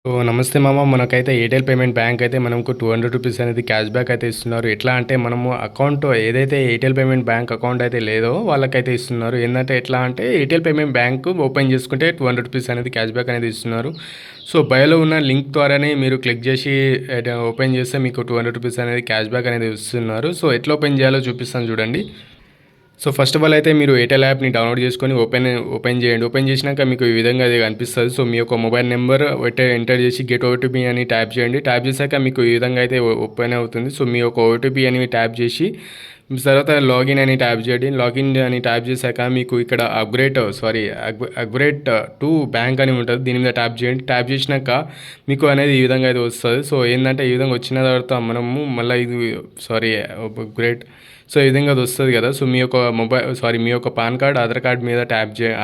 So నమస్తే మామ. మనకైతే ఎయిర్టెల్ పేమెంట్ బ్యాంక్ అయితే మనకు రూ. 200 అనేది క్యాష్ బ్యాక్ అయితే ఇస్తున్నారు. ఎట్లా అంటే మనము అకౌంట్ ఏదైతే ఎయిర్టెల్ పేమెంట్ బ్యాంక్ అకౌంట్ అయితే లేదో వాళ్ళకైతే ఇస్తున్నారు. ఏంటంటే ఎట్లా అంటే ఎయిర్టెల్ పేమెంట్ బ్యాంక్ ఓపెన్ చేసుకుంటే రూ. 200 అనేది క్యాష్ బ్యాక్ అనేది ఇస్తున్నారు. సో బయోలో ఉన్న లింక్ ద్వారానే మీరు క్లిక్ చేసి ఓపెన్ చేస్తే మీకు రూ. 200 అనేది క్యాష్ బ్యాక్ అనేది ఇస్తున్నారు. సో ఎట్లా ఓపెన్ చేయాలో చూపిస్తాను చూడండి. సో ఫస్ట్ ఆఫ్ ఆల్ అయితే మీరు ఎయిర్టెల్ యాప్ని డౌన్లోడ్ చేసుకొని ఓపెన్ చేయండి. ఓపెన్ చేసినాక మీకు ఈ విధంగా అది కనిపిస్తుంది. సో మీ యొక్క మొబైల్ నెంబర్ ఎంటర్ చేసి గెట్ ఓటీపీ అని ట్యాప్ చేయండి. ట్యాప్ చేశాక మీకు ఈ విధంగా అయితే ఓపెన్ అవుతుంది. సో మీ యొక్క ఓటీపీ అని ట్యాప్ చేసి తర్వాత లాగిన్ అని ట్యాప్ చేయండి. లాగిన్ అని ట్యాప్ చేశాక మీకు ఇక్కడ అప్గ్రేడ్ టు బ్యాంక్ అని ఉంటుంది. దీని మీద ట్యాప్ చేయండి. ట్యాప్ చేసినాక మీకు అనేది ఈ విధంగా అయితే వస్తుంది. సో ఏంటంటే ఈ విధంగా వచ్చిన తర్వాత మనము మళ్ళీ అప్గ్రేడ్ సో ఈ విధంగా అది వస్తుంది కదా. సో మీ యొక్క పాన్ కార్డ్ ఆధార్ కార్డ్ మీద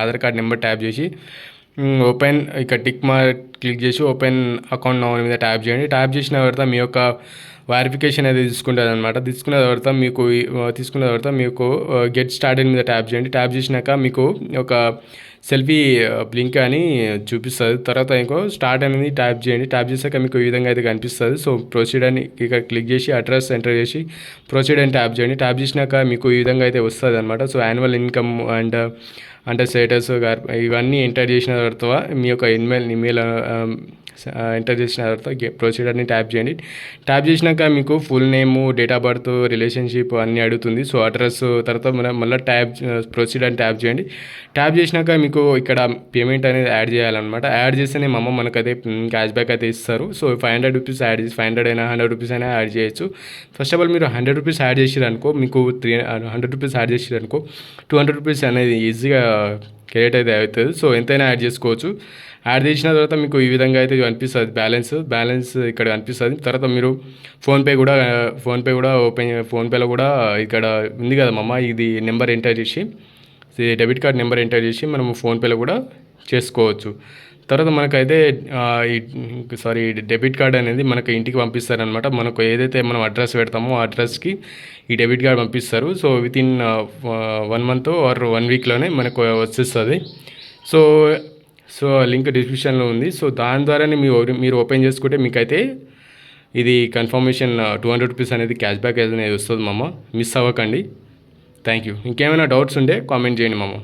ఆధార్ కార్డ్ నెంబర్ ట్యాప్ చేసి ఓపెన్ ఇక్కడ టిక్ మార్క్ క్లిక్ చేసి ఓపెన్ అకౌంట్ నౌ మీద ట్యాప్ చేయండి. ట్యాప్ చేసిన తర్వాత మీ యొక్క వెరిఫికేషన్ అనేది తీసుకుంటుంది అనమాట. తీసుకున్న తర్వాత మీకు గెట్ స్టార్టెడ్ మీద ట్యాప్ చేయండి. ట్యాప్ చేసినాక మీకు ఒక సెల్ఫీ బ్లింక్ అని చూపిస్తుంది. తర్వాత ఇంకో స్టార్ట్ అనేది ట్యాప్ చేయండి. ట్యాప్ చేశాక మీకు ఈ విధంగా అయితే కనిపిస్తుంది. సో ప్రొసీడ్ అని ఇక్కడ క్లిక్ చేసి అడ్రస్ ఎంటర్ చేసి ప్రొసీడ్ అని ట్యాప్ చేయండి. ట్యాప్ చేసినాక మీకు ఈ విధంగా అయితే వస్తుంది అనమాట. సో యాన్యువల్ ఇన్కమ్ అండ్ అంటే స్టేటస్ ఇవన్నీ ఎంటర్ చేసిన తర్వాత మీ యొక్క ఈమెయిల్ ఎంటర్ చేసిన తర్వాత ప్రొసీడర్ని ట్యాప్ చేయండి. ట్యాప్ చేసినాక మీకు full name, date of birth, relationship అన్నీ అడుగుతుంది. సో అడ్రస్ తర్వాత మళ్ళీ ప్రొసీడర్ అని ట్యాప్ చేయండి. ట్యాప్ చేసినాక మీకు ఇక్కడ పేమెంట్ అనేది యాడ్ చేయాలన్నమాట. యాడ్ చేస్తేనే మనకైతే క్యాష్ బ్యాక్ అయితే ఇస్తారు. సో రూ. 500 యాడ్ చేసి 500 అయినా రూ. 100 అయినా యాడ్ చేయొచ్చు. ఫస్ట్ ఆఫ్ ఆల్ మీరు రూ. 100 యాడ్ చేసిరనుకో మీకు రూ. 100 యాడ్ చేసిరనుకో రూ. 200 అనేది ఈజీగా క్రియేట్ అయితే అవుతుంది. సో ఎంతైనా యాడ్ చేసుకోవచ్చు. యాడ్ చేసిన తర్వాత మీకు ఈ విధంగా అయితే కనిపిస్తుంది బ్యాలెన్స్ ఇక్కడ కనిపిస్తుంది. తర్వాత మీరు ఫోన్పే కూడా ఫోన్పేలో కూడా ఇక్కడ ఉంది కదా మమ్మ, ఇది నెంబర్ ఎంటర్ చేసి డెబిట్ కార్డ్ నెంబర్ ఎంటర్ చేసి మనము ఫోన్పేలో కూడా చేసుకోవచ్చు. తర్వాత మనకైతే డెబిట్ కార్డ్ అనేది మనకు ఇంటికి పంపిస్తారనమాట. మనకు ఏదైతే మనం అడ్రస్ పెడతామో ఆ అడ్రస్కి ఈ డెబిట్ కార్డ్ పంపిస్తారు. సో వితిన్ 1 మంత్ ఆర్ 1 వీక్లోనే మనకు వచ్చేస్తుంది. సో లింక్ డిస్క్రిప్షన్లో ఉంది. సో దాని ద్వారానే మీరు ఓపెన్ చేసుకుంటే మీకైతే ఇది కన్ఫర్మేషన్ రూ. 200 అనేది క్యాష్ బ్యాక్ అనేది వస్తుంది మామ. మిస్ అవ్వకండి. Thank you. ఇంకేమైనా డౌట్స్ ఉంటే కామెంట్ చేయండి మామ.